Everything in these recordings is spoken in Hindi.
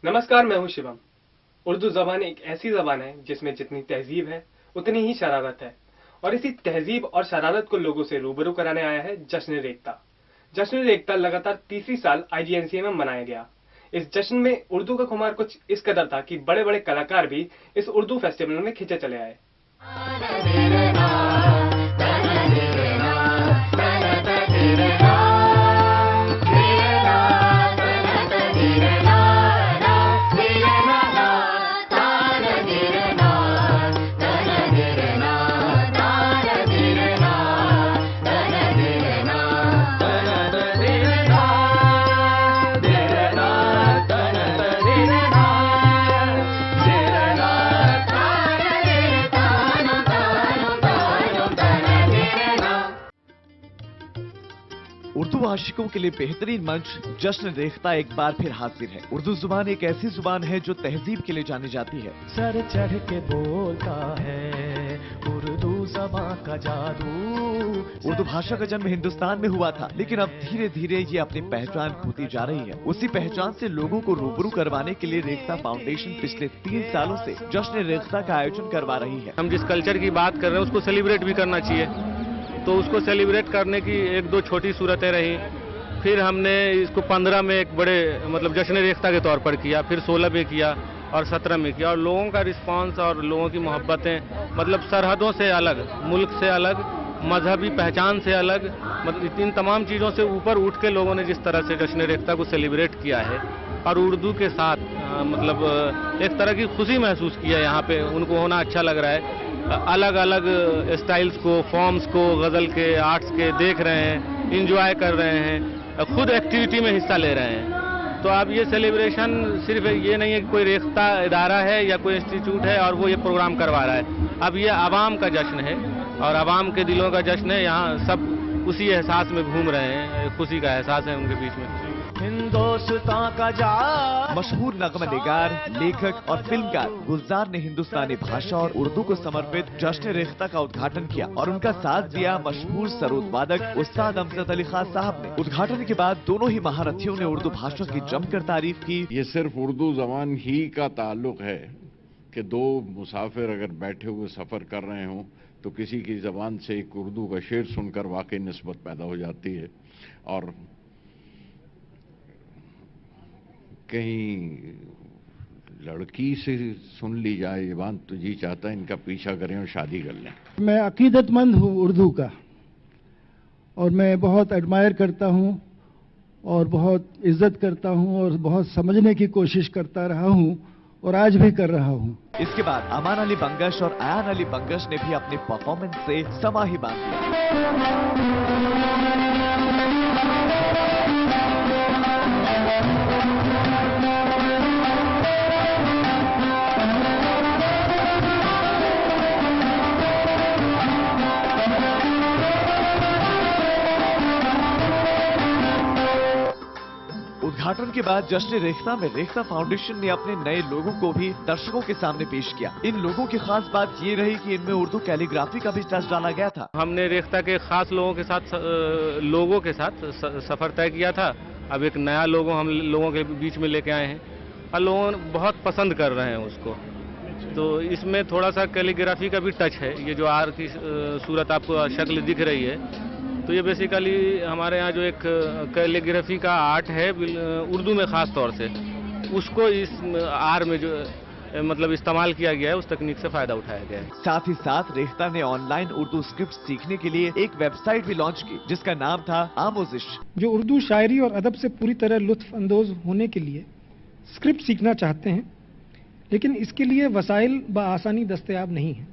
नमस्कार, मैं हूं शिवम। उर्दू ज़बान एक ऐसी ज़बान है जिसमें जितनी तहज़ीब है उतनी ही शरारत है, और इसी तहज़ीब और शरारत को लोगों से रूबरू कराने आया है जश्न रेख्ता। जश्न रेख्ता लगातार तीसरी साल IGNCA में मनाया गया। इस जश्न में उर्दू का खुमार कुछ इस कदर था कि बड़े बड़े कलाकार भी इस उर्दू फेस्टिवल में खिंचे चले आए। उर्दू आशिकों के लिए बेहतरीन मंच जश्न रेख्ता एक बार फिर हाजिर है। उर्दू जुबान एक ऐसी जुबान है जो तहजीब के लिए जानी जाती है। सर चढ़ के बोलता है उर्दू ज़बान का जादू। उर्दू भाषा का जन्म हिंदुस्तान में हुआ था, लेकिन अब धीरे धीरे ये अपनी पहचान खोती जा रही है। उसी पहचान से लोगों को रूबरू करवाने के लिए रेख्ता फाउंडेशन पिछले 3 सालों से जश्न रेख्ता का आयोजन करवा रही है। हम जिस कल्चर की बात कर रहे हैं उसको सेलिब्रेट भी करना चाहिए, तो उसको सेलिब्रेट करने की 1-2 छोटी सूरतें रही। फिर हमने इसको 15 में एक बड़े जश्न रेख्ता के तौर पर किया, फिर 16 में किया और 17 में किया, और लोगों का रिस्पांस और लोगों की मोहब्बतें सरहदों से अलग, मुल्क से अलग, मजहबी पहचान से अलग, इन तमाम चीज़ों से ऊपर उठ के लोगों ने जिस तरह से जश्न रेख्ता को सेलिब्रेट किया है और उर्दू के साथ एक तरह की खुशी महसूस की है। यहाँ पे उनको होना अच्छा लग रहा है। अलग अलग स्टाइल्स को, फॉर्म्स को, गज़ल के, आर्ट्स के देख रहे हैं, इंजॉय कर रहे हैं, खुद एक्टिविटी में हिस्सा ले रहे हैं। तो अब ये सेलिब्रेशन सिर्फ ये नहीं है कि कोई रेख्ता इदारा है या कोई इंस्टीट्यूट है और वो ये प्रोग्राम करवा रहा है। अब ये आवाम का जश्न है और आवाम के दिलों का जश्न है। यहाँ सब उसी एहसास में घूम रहे हैं, खुशी का एहसास है उनके बीच में। हिंदुस्तान का जादू। मशहूर नगमा निगार, लेखक और फिल्मकार गुलजार ने हिंदुस्तानी भाषा और उर्दू को समर्पित जश्न रेख्ता का उद्घाटन किया और उनका साथ दिया मशहूर सरोद वादक उस्ताद अमजद अली खान साहब ने। उद्घाटन के बाद दोनों ही महारथियों ने उर्दू भाषा की जमकर तारीफ की। ये सिर्फ उर्दू जबान ही का ताल्लुक है कि 2 मुसाफिर अगर बैठे हुए सफर कर रहे हों तो किसी की जबान से एक उर्दू का शेर सुनकर वाकई निस्बत पैदा हो जाती है, और कहीं लड़की से सुन ली जाए ये बात तो जी चाहता है इनका पीछा करें और शादी कर लें। मैं अकीदतमंद हूँ उर्दू का, और मैं बहुत एडमायर करता हूँ और बहुत इज्जत करता हूँ और बहुत समझने की कोशिश करता रहा हूँ और आज भी कर रहा हूँ। इसके बाद अमान अली बंगश और आयान अली बंगश ने भी अपने परफॉर्मेंस से समा ही बांध दिया। उद्घाटन के बाद जश्न रेख्ता में रेख्ता फाउंडेशन ने अपने नए लोगों को भी दर्शकों के सामने पेश किया। इन लोगों की खास बात ये रही कि इनमें उर्दू कैलीग्राफी का भी टच डाला गया था। हमने रेख्ता के खास लोगों के साथ सफर तय किया था। अब एक नया लोगो हम लोगों के बीच में लेके आए हैं और लोग बहुत पसंद कर रहे हैं उसको। तो इसमें थोड़ा सा कैलीग्राफी का भी टच है। ये जो आर की सूरत आपको शक्ल दिख रही है, तो ये बेसिकली हमारे यहाँ जो एक कैलीग्राफी का आर्ट है उर्दू में ख़ास तौर से, उसको इस आर में जो इस्तेमाल किया गया है, उस तकनीक से फ़ायदा उठाया गया है। साथ ही साथ रेख्ता ने ऑनलाइन उर्दू स्क्रिप्ट सीखने के लिए एक वेबसाइट भी लॉन्च की जिसका नाम था आमोजिश। जो उर्दू शायरी और अदब से पूरी तरह लुत्फ अंदोज होने के लिए स्क्रिप्ट सीखना चाहते हैं, लेकिन इसके लिए वसाइल बआसानी दस्तयाब नहीं है।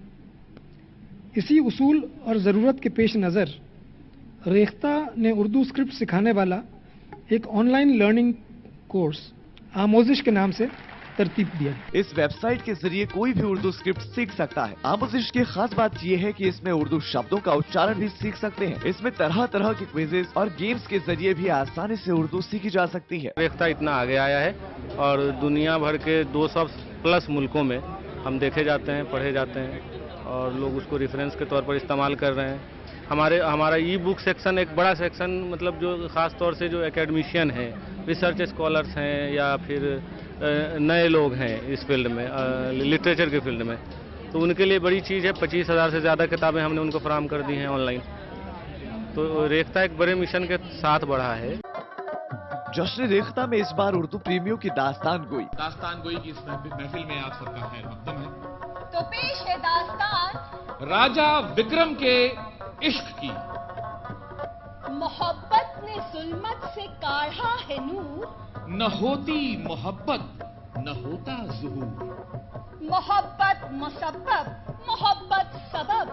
इसी उसूल और ज़रूरत के पेश नज़र रेख्ता ने उर्दू स्क्रिप्ट सिखाने वाला एक ऑनलाइन लर्निंग कोर्स आमोजिश के नाम से तरतीब दिया। इस वेबसाइट के जरिए कोई भी उर्दू स्क्रिप्ट सीख सकता है। आमोजिश की खास बात यह है कि इसमें उर्दू शब्दों का उच्चारण भी सीख सकते हैं। इसमें तरह तरह के क्विजेस और गेम्स के जरिए भी आसानी से उर्दू सीखी जा सकती है। रेख्ता इतना आगे आया है और दुनिया भर के 200+ मुल्कों में हम देखे जाते हैं, पढ़े जाते हैं और लोग उसको रेफरेंस के तौर पर इस्तेमाल कर रहे हैं। हमारा ई बुक सेक्शन एक बड़ा सेक्शन, मतलब जो ख़ास तौर से जो एकेडमिशियन हैं, रिसर्च स्कॉलर्स हैं या फिर नए लोग हैं इस फील्ड में, लिटरेचर के फील्ड में, तो उनके लिए बड़ी चीज़ है। 25,000 से ज़्यादा किताबें हमने उनको फराहम कर दी हैं ऑनलाइन। तो रेख्ता एक बड़े मिशन के साथ बढ़ा है। जश्न रेख्ता में इस बार उर्दू प्रेमियों की दास्तान गोई की इस महफिल में आप सबका खैर मकदम है। तो पेश है दास्तान राजा विक्रम के इश्क की। मोहब्बत ने जुल्मत से काढ़ा है नूर, न होती मोहब्बत न होता ज़ुहूर। मोहब्बत मुसब्बब, मोहब्बत सबब,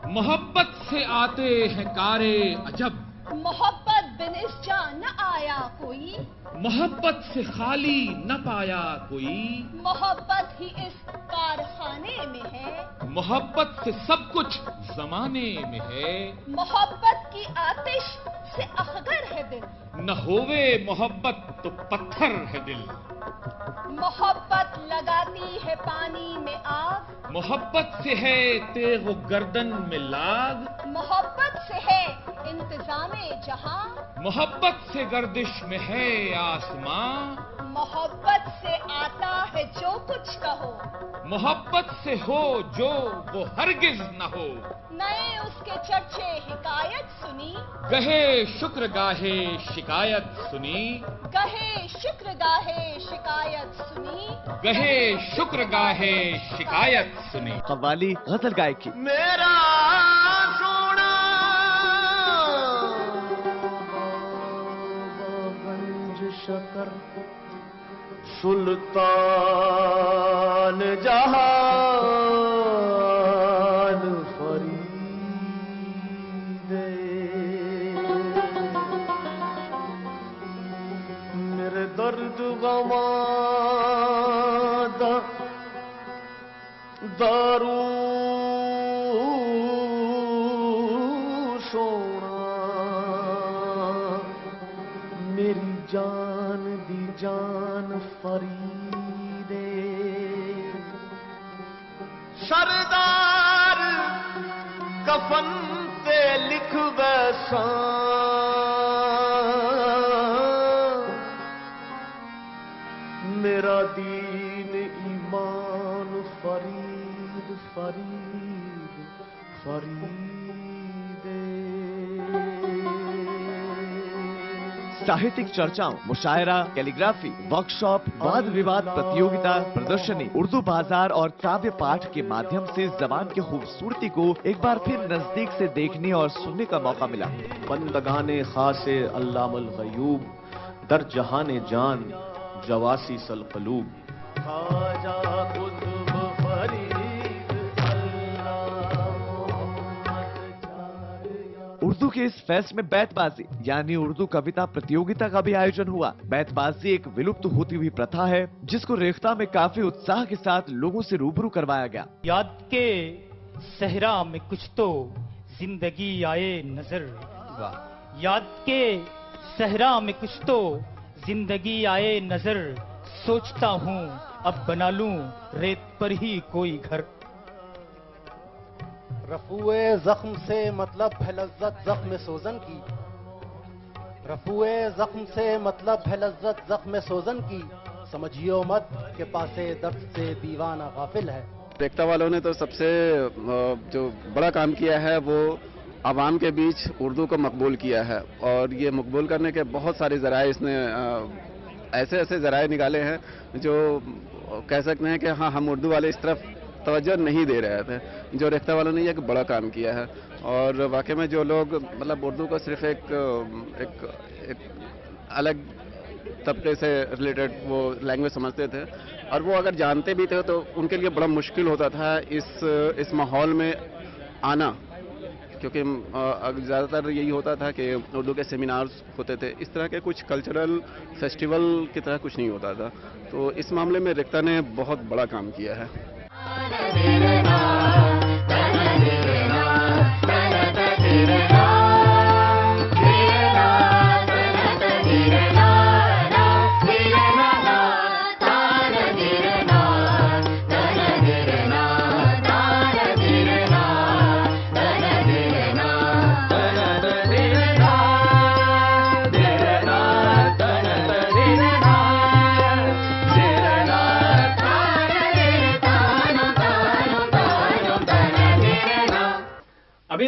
मोहब्बत से आते हैं कारे अजब। मोहब्बत बिन इस जा न आया कोई, मोहब्बत से खाली न पाया कोई। मोहब्बत ही इस कारखाने में है, मोहब्बत से सब कुछ जमाने में है। मोहब्बत की आतिश से अखगर है दिल, न होवे मोहब्बत तो पत्थर है दिल। मोहब्बत लगाती है पानी में आग, मोहब्बत से है तेग गर्दन में लाग। मोहब्बत से है इंतजामे जहां, मोहब्बत से गर्दिश में है आसमां। मोहब्बत से आता है जो कुछ कहो, मोहब्बत से हो जो वो हरगिज न हो। नए उसके चर्चे हिकायत सुनी, गहे शुक्र गाहे शिकायत सुनी। कहे शुक्र गाहे शिकायत सुनी, गहे शुक्र गाहे शिकायत सुनी। कव्वाली गजल गायकी। मेरा सोना गंज शकर सुल्तान जहान फरीद, मेरे दर्द गमा दारू सोना, मेरी जान दी जान फरीदे। सरदार कफन पे लिख बैसा, मेरा दीन ईमान फरीद फरीद फरीदे। साहित्यिक चर्चाओं, मुशायरा, कैलीग्राफी, वर्कशॉप, वाद विवाद प्रतियोगिता, प्रदर्शनी, उर्दू बाजार और काव्य पाठ के माध्यम से जबान की खूबसूरती को एक बार फिर नजदीक से देखने और सुनने का मौका मिला। बंदगाने खासे अल्लामुल गयूब, दर जहाने जान जवासी सल कलूब। खाजा कुतुब फरीद उर्दू के इस फेस्ट में बैतबाजी यानी उर्दू कविता प्रतियोगिता का भी आयोजन हुआ। बैतबाजी एक विलुप्त होती हुई प्रथा है जिसको रेख्ता में काफी उत्साह के साथ लोगों से रूबरू करवाया गया। याद के सहरा में कुछ तो जिंदगी आए नजर, याद के सहरा में कुछ तो जिंदगी आए नजर, सोचता हूँ अब बना लूं रेत पर ही कोई घर। रफुए जख्म से मतलब है लज्जत जख्म सोजन की, रफुए जख्म से मतलब है लज्जत जख्म सोजन की, समझियो मत के पासे दर्द से दीवाना गाफिल है। रेख्ता वालों ने तो सबसे जो बड़ा काम किया है वो आवाम के बीच उर्दू को मकबूल किया है, और ये मकबूल करने के बहुत सारे ज़राए इसने ऐसे ऐसे ज़राए निकाले हैं जो कह सकते हैं कि हाँ, हम उर्दू वाले इस तरफ तवज्जो नहीं दे रहे थे। जो रेख्ता वालों ने एक बड़ा काम किया है, और वाकई में जो लोग मतलब उर्दू को सिर्फ एक अलग तबके से रिलेटेड वो लैंग्वेज समझते थे, और वो अगर जानते भी थे तो उनके लिए बड़ा मुश्किल होता था इस माहौल में आना, क्योंकि ज़्यादातर यही होता था कि उर्दू के सेमिनार्स होते थे, इस तरह के कुछ कल्चरल फेस्टिवल की तरह कुछ नहीं होता था। तो इस मामले में रेख्ता ने बहुत बड़ा काम किया है।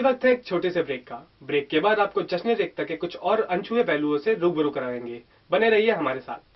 वक्त है एक छोटे से ब्रेक का। ब्रेक के बाद आपको जश्न रेख्ता के कुछ और अनछुए पहलुओं से रूबरू कराएंगे। बने रहिए हमारे साथ।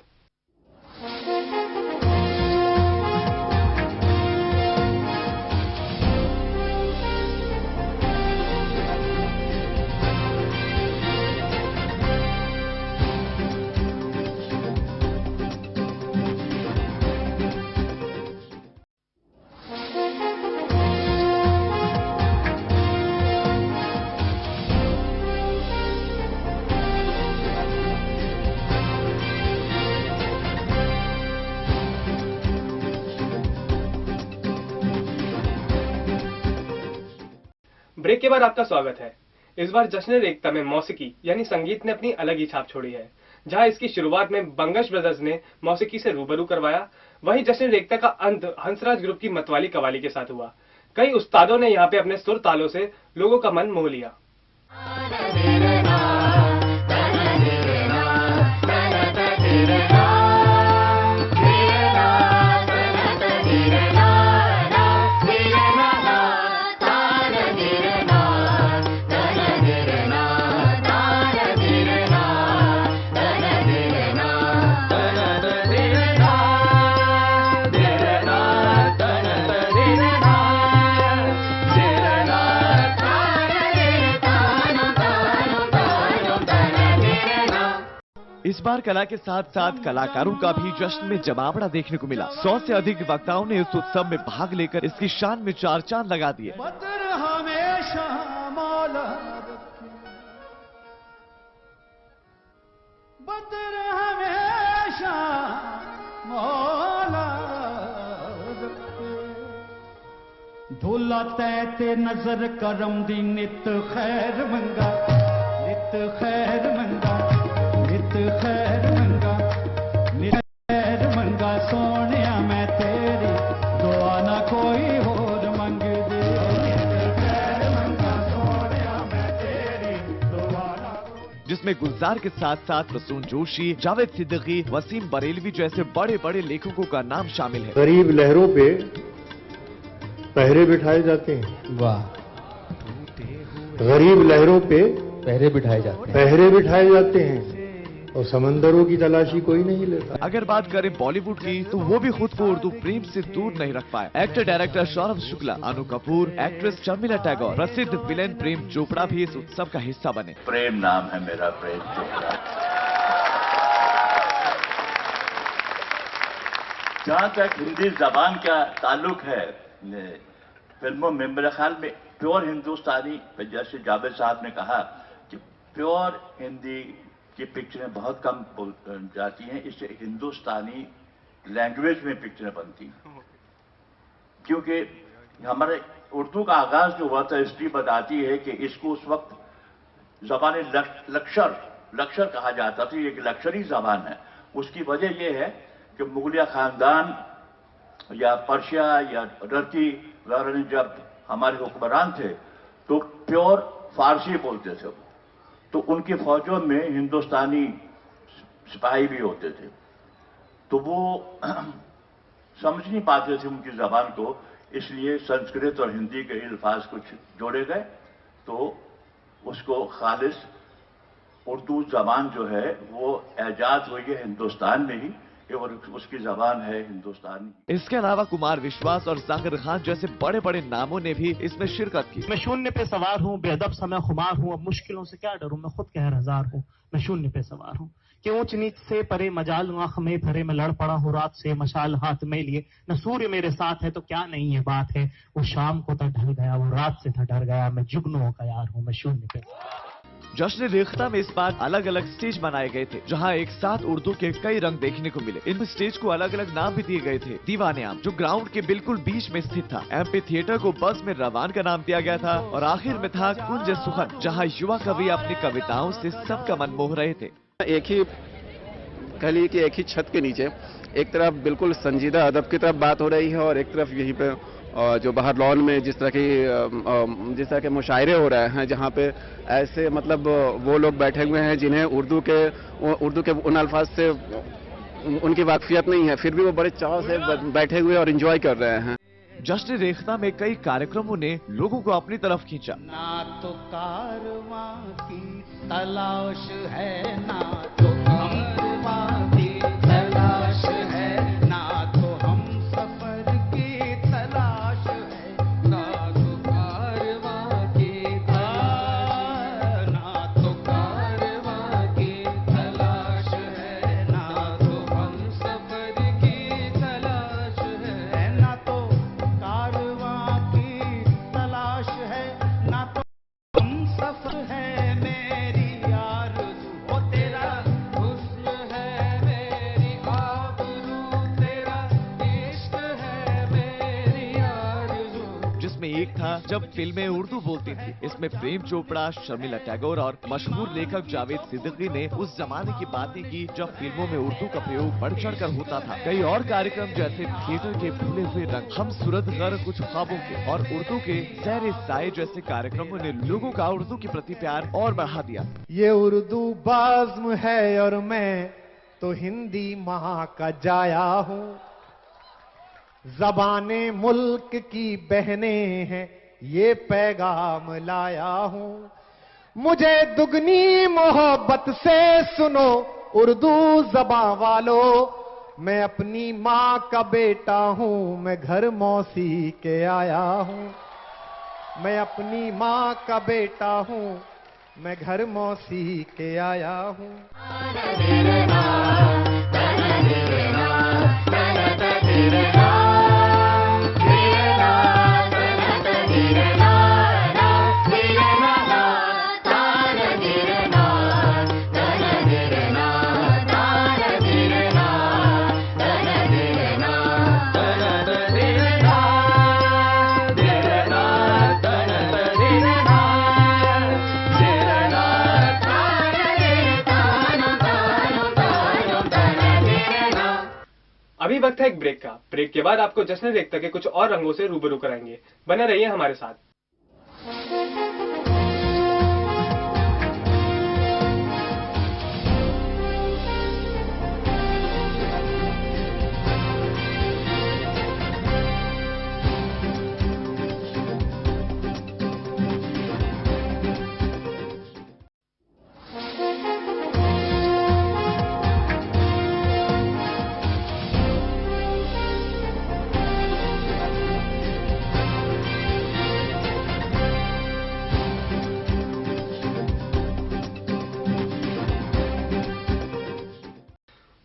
ब्रेक के बाद आपका स्वागत है। इस बार जश्न रेख्ता में मौसीकी यानी संगीत ने अपनी अलग ही छाप छोड़ी है। जहां इसकी शुरुआत में बंगश ब्रदर्स ने मौसीकी से रूबरू करवाया, वहीं जश्न रेख्ता का अंत हंसराज ग्रुप की मतवाली कवाली के साथ हुआ। कई उस्तादों ने यहाँ पे अपने सुर तालों से लोगों का मन मोह लिया। इस बार कला के साथ साथ कलाकारों का भी जश्न में जमावड़ा देखने को मिला। 100 से अधिक वक्ताओं ने इस उत्सव में भाग लेकर इसकी शान में चार चांद लगा दिए। धोला तैते नजर करम दी नित खैर मंगा, नित खैर मंगा, नित खैर मंगा, नित खैर मंगा सोनिया मैं तेरी दुआ ना कोई होर मंग दे। नित खैर मंगा सोनिया मैं तेरी दुआ ना। जिसमें गुलजार के साथ साथ प्रसून जोशी, जावेद सिद्दीकी, वसीम बरेलवी जैसे बड़े बड़े लेखकों का नाम शामिल है। गरीब लहरों पे पहरे बिठाए जाते हैं। वाह। गरीब लहरों पे पहरे बिठाए जाते हैं। पहरे बिठाए जाते हैं और समंदरों की तलाशी कोई नहीं लेता। अगर बात करें बॉलीवुड की, तो वो भी खुद को उर्दू प्रेम से दूर नहीं रख पाए। एक्टर डायरेक्टर सौरभ शुक्ला, अनु कपूर, एक्ट्रेस शर्मिला टैगोर, प्रसिद्ध विलेन प्रेम चोपड़ा भी इस उत्सव का हिस्सा बने। प्रेम नाम है मेरा, प्रेम चोपड़ा। जहां तक हिंदी जबान का ताल्लुक है, फिल्मों में मेरे ख्याल में प्योर हिंदुस्तानी, जैसे जावेद साहब ने कहा कि प्योर हिंदी की पिक्चरें बहुत कम जाती हैं, इससे हिंदुस्तानी लैंग्वेज में पिक्चरें बनती हैं। क्योंकि हमारे उर्दू का आगाज जो हुआ था, हिस्ट्री बताती है कि इसको उस वक्त जबान लक्षर कहा जाता था। ये एक लक्षरी जबान है। उसकी वजह यह है कि मुगलिया खानदान या पर्शिया या टर्की वगैरह ने जब हमारे हुक्मरान थे तो प्योर फारसी बोलते थे, तो उनकी फौजों में हिंदुस्तानी सिपाही भी होते थे, तो वो समझ नहीं पाते थे उनकी जबान को, इसलिए संस्कृत और हिंदी के अल्फाज कुछ जोड़े गए, तो उसको खालिस उर्दू जबान जो है वो एजाज हुई है हिंदुस्तान में ही, और उसकी जबान है हिंदुस्तानी। इसके अलावा कुमार विश्वास और जाकिर खान जैसे बड़े बड़े नामों ने भी इसमें शिरकत की। मैं शून्य पे सवार हूँ, बेअदब समय खुमार हूँ, अब मुश्किलों से क्या डरूं, मैं खुद कहर हजार हूँ। मैं शून्य पे सवार हूँ कि ऊंच नीच से परे मजाल आंख में भरे, मैं लड़ पड़ा हूँ रात से मशाल हाथ में लिए, न सूर्य मेरे साथ है तो क्या नहीं है बात है, वो शाम को था ढल गया, वो रात से था डर गया, मैं जुगनुओं का यार हूँ, मैं शून्य पे। जश्न रेख्ता में इस बार अलग अलग स्टेज बनाए गए थे, जहां एक साथ उर्दू के कई रंग देखने को मिले। इन स्टेज को अलग अलग नाम भी दिए गए थे। दीवाने आम, जो ग्राउंड के बिल्कुल बीच में स्थित था। एमपी थिएटर को बस में रवान का नाम दिया गया था, और आखिर में था कुंज सुखन, जहां युवा कवि अपनी कविताओं से सबका मन मोह रहे थे। एक ही कली की एक ही छत के नीचे एक तरफ बिल्कुल संजीदा अदब की तरफ बात हो रही है, और एक तरफ यहीं पे जो बाहर लॉन में जिस तरह के मुशायरे हो रहे हैं, जहाँ पे ऐसे मतलब वो लोग बैठे हुए हैं जिन्हें उर्दू के उन अल्फाज से उनकी वाकफियत नहीं है, फिर भी वो बड़े चाव से बैठे हुए और एंजॉय कर रहे हैं। जश्न रेख्ता में कई कार्यक्रमों ने लोगों को अपनी तरफ खींचा। ना तो कारवां की तलाश है, ना तो कारवां की तलाश है, ना तो हम सफर की तलाश है, ना तो कारवां की तलाश, ना तो कारवां की तलाश है, ना तो हम सफर की तलाश है, ना तो कारवां की तलाश है, ना तो हम सफर है। मेरी आरज़ू ओ तेरा हुस्न है, मेरी आबरू तेरा इश्क है, मेरी आरज़ू। जिसमें एक था जब फिल्में उर्दू बोलती थी। इसमें प्रेम चोपड़ा, शर्मिला टैगोर और मशहूर लेखक जावेद सिद्दीकी ने उस जमाने की बातें की जब फिल्मों में उर्दू का प्रयोग बढ़ चढ़ कर होता था। कई और कार्यक्रम जैसे थिएटर के भूले हुए रंग, हम सूरत गर कुछ ख्वाबों के और उर्दू के ज़ेरे साए जैसे कार्यक्रमों ने लोगों का उर्दू के प्रति प्यार और बढ़ा दिया। ये उर्दू बाज़्म है और मैं तो हिंदी माँ का जाया हूँ। ज़बाने मुल्क की बहनें हैं, ये पैगाम लाया हूँ। मुझे दुगनी मोहब्बत से सुनो उर्दू ज़बां वालों, मैं अपनी माँ का बेटा हूँ, मैं घर मौसी के आया हूँ। मैं अपनी माँ का बेटा हूँ, मैं घर मौसी के आया हूँ। अभी वक्त है एक ब्रेक का। ब्रेक के बाद आपको जश्न रेख्ता के कुछ और रंगों से रूबरू कराएंगे। बने रहिए हमारे साथ।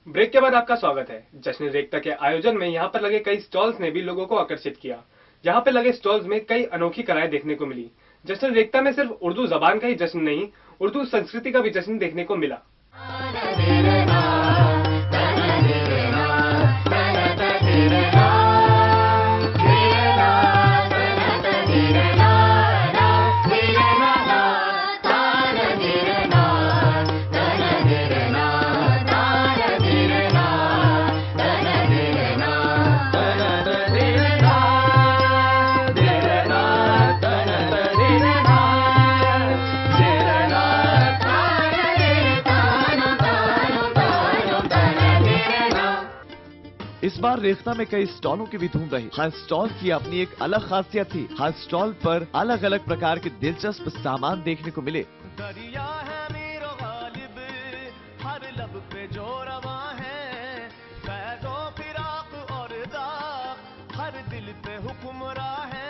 ब्रेक के बाद आपका स्वागत है। जश्न रेख्ता के आयोजन में यहाँ पर लगे कई स्टॉल्स ने भी लोगों को आकर्षित किया। यहाँ पे लगे स्टॉल्स में कई अनोखी कलाएं देखने को मिली। जश्न रेख्ता में सिर्फ उर्दू जबान का ही जश्न नहीं, उर्दू संस्कृति का भी जश्न देखने को मिला। इस बार रेख्ता में कई स्टॉलों की भी धूम रही। हर स्टॉल की अपनी एक अलग खासियत थी। हर स्टॉल पर अलग अलग प्रकार के दिलचस्प सामान देखने को मिले। दरिया है मीर गालिब, हर लब पे जो रवा है, फैज़ो फिराक और दाग, हर दिल पे हुक्मरां है।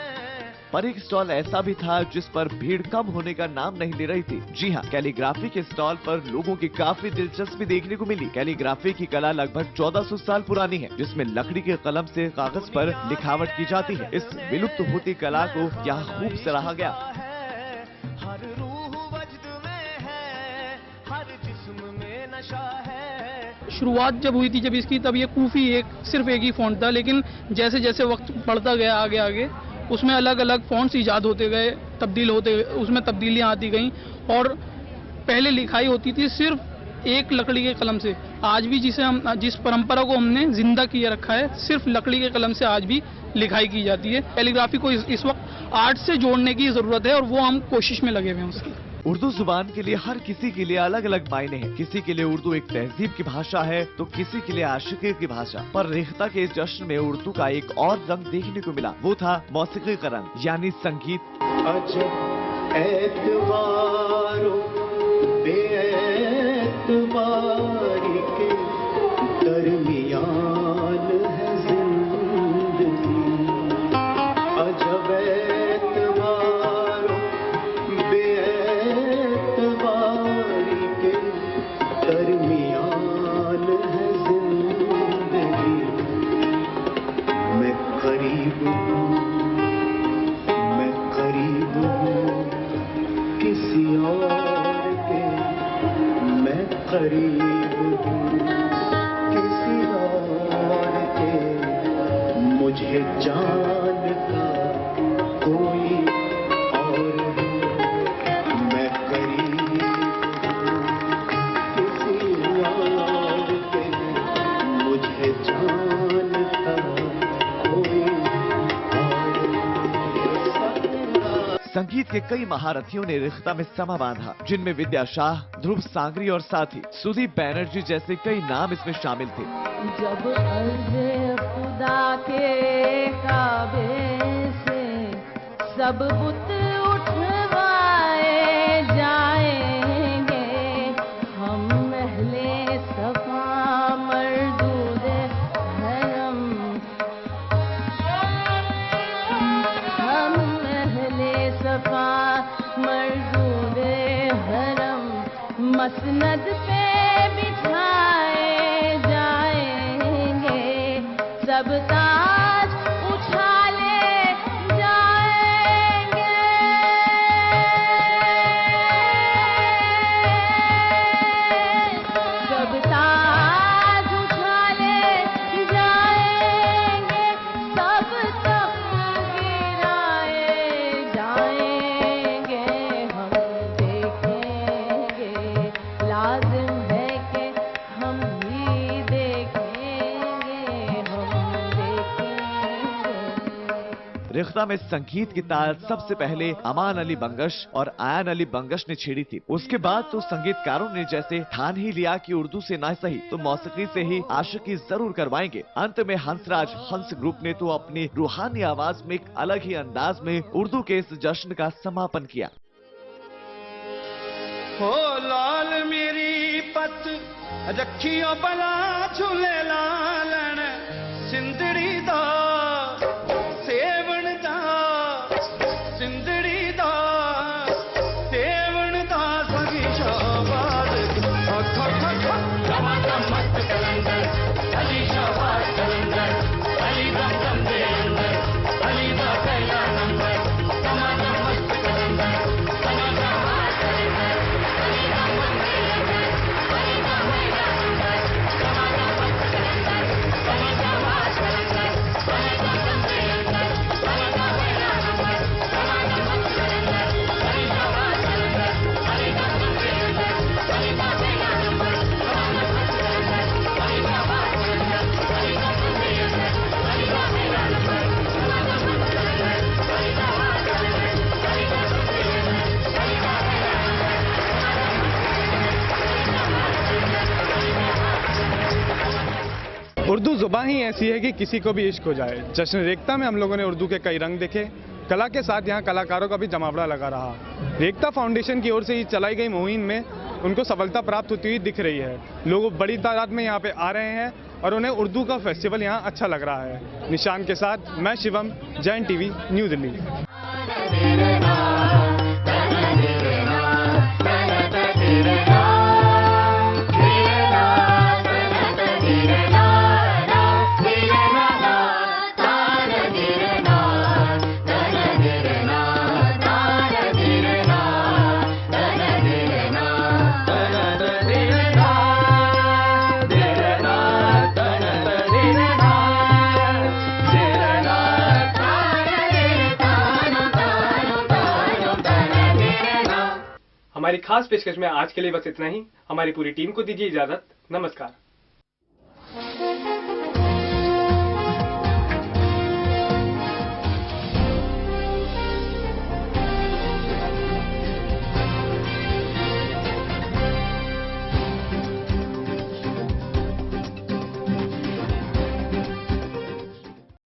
पर एक स्टॉल ऐसा भी था जिस पर भीड़ कम होने का नाम नहीं ले रही थी। जी हाँ, कैलीग्राफी के स्टॉल पर लोगों की काफी दिलचस्पी देखने को मिली। कैलीग्राफी की कला लगभग 1400 साल पुरानी है, जिसमें लकड़ी के कलम से कागज पर लिखावट की जाती है। इस विलुप्त होती कला को यहाँ खूब सराहा गया। हर रूह वजद में है, हर जिस्म में नशा है। शुरुआत जब हुई थी जब इसकी, तब ये कूफी सिर्फ एक ही फॉन्ट था, लेकिन जैसे जैसे वक्त बढ़ता गया आगे आगे उसमें अलग अलग फॉन्ट्स इजाद होते गए, तब्दील होते गए, उसमें तब्दीलियां आती गईं। और पहले लिखाई होती थी सिर्फ एक लकड़ी के कलम से। आज भी जिस परंपरा को हमने जिंदा किए रखा है, सिर्फ लकड़ी के कलम से आज भी लिखाई की जाती है। कैलीग्राफी को इस वक्त आर्ट से जोड़ने की जरूरत है और वो हम कोशिश में लगे हुए हैं उसकी। उर्दू जुबान के लिए हर किसी के लिए अलग अलग मायने हैं। किसी के लिए उर्दू एक तहजीब की भाषा है तो किसी के लिए आशिकी की भाषा। पर रेख्ता के इस जश्न में उर्दू का एक और रंग देखने को मिला, वो था मौसीकी का रंग यानी संगीत। बेएतबारी के दरमियान है जिंदगी, अजब एतबारो बेएतबारी के दरमियान है जिंदगी। मैं करीब हूँ किसी और के, मैं करीब हूँ किसी और के, मुझे जानता कोई और है। मैं करीब हूँ किसी और के, मुझे जानता कोई और है। संगीत के कई महारथियों ने रिश्ता में समा बांधा, जिनमें विद्या शाह, ध्रुव सांगरी और साथ ही सुदीप बैनर्जी जैसे कई नाम इसमें शामिल थे। जब अर्ज़े खुदा के काबे से सब बुत उठवाए जाएंगे, हम महले सफा मरदूदे हरम, हम महले सफा मरदूदे हरम मसनद पे बिछाए जाएंगे, सब ताज उछाले जाएंगे, सब ताज उछाले जाएंगे, सब तख्त गिराए जाएंगे, हम देखेंगे, लाजिम है कि हम ही देखेंगे, हम देखेंगे। रिश्ता में संगीत की ताल सबसे पहले अमान अली बंगश और आयन अली बंगश ने छेड़ी थी। उसके बाद तो संगीतकारों ने जैसे ठान ही लिया कि उर्दू से ना सही तो मौसीकी से ही आशिकी जरूर करवाएंगे। अंत में हंसराज हंस ग्रुप ने तो अपनी रूहानी आवाज में एक अलग ही अंदाज में उर्दू के इस जश्न का समापन किया। हो लाल मेरी पत रखियो बला झूले लालन, सिंदड़ी दा सेवण दा, सिंदड़ी दा सेवण दा सगी शाबाद, मस्त कलंदर अली शाबाद कलंदर, अली दम दम दे अंदर, अली दा पहला नंबर, तमाम मस्त कलंदर, अली दा कलंदर, अली दम दम दे अंदर, अली दा पहला नंबर, तमाम मस्त कलंदर, अली दा कलंदर, अली दम दम दे अंदर, अली दा पहला नंबर, तमाम मस्त कलंदर, अली दा कलंदर, अली दम दम दे अंदर, अली दा पहला नंबर, तमाम मस्त कलंदर, अली दा कलंदर, अली दम दम दे अंदर, अली दा पहला नंबर, तमाम मस्त कलंदर, अली दा कलंदर, अली दम दम दे अंदर, अली दा पहला नंबर। उर्दू जुबान ही ऐसी है कि किसी को भी इश्क हो जाए। जश्न रेख्ता में हम लोगों ने उर्दू के कई रंग देखे। कला के साथ यहाँ कलाकारों का भी जमावड़ा लगा रहा। रेख्ता फाउंडेशन की ओर से चलाई गई मुहिम में उनको सफलता प्राप्त होती हुई दिख रही है। लोग बड़ी तादाद में यहाँ पे आ रहे हैं और उन्हें उर्दू का फेस्टिवल यहाँ अच्छा लग रहा है। निशान के साथ मैं शिवम, जैन टीवी, न्यू दिल्ली। हमारी खास पेशकश में आज के लिए बस इतना ही। हमारी पूरी टीम को दीजिए इजाजत। नमस्कार।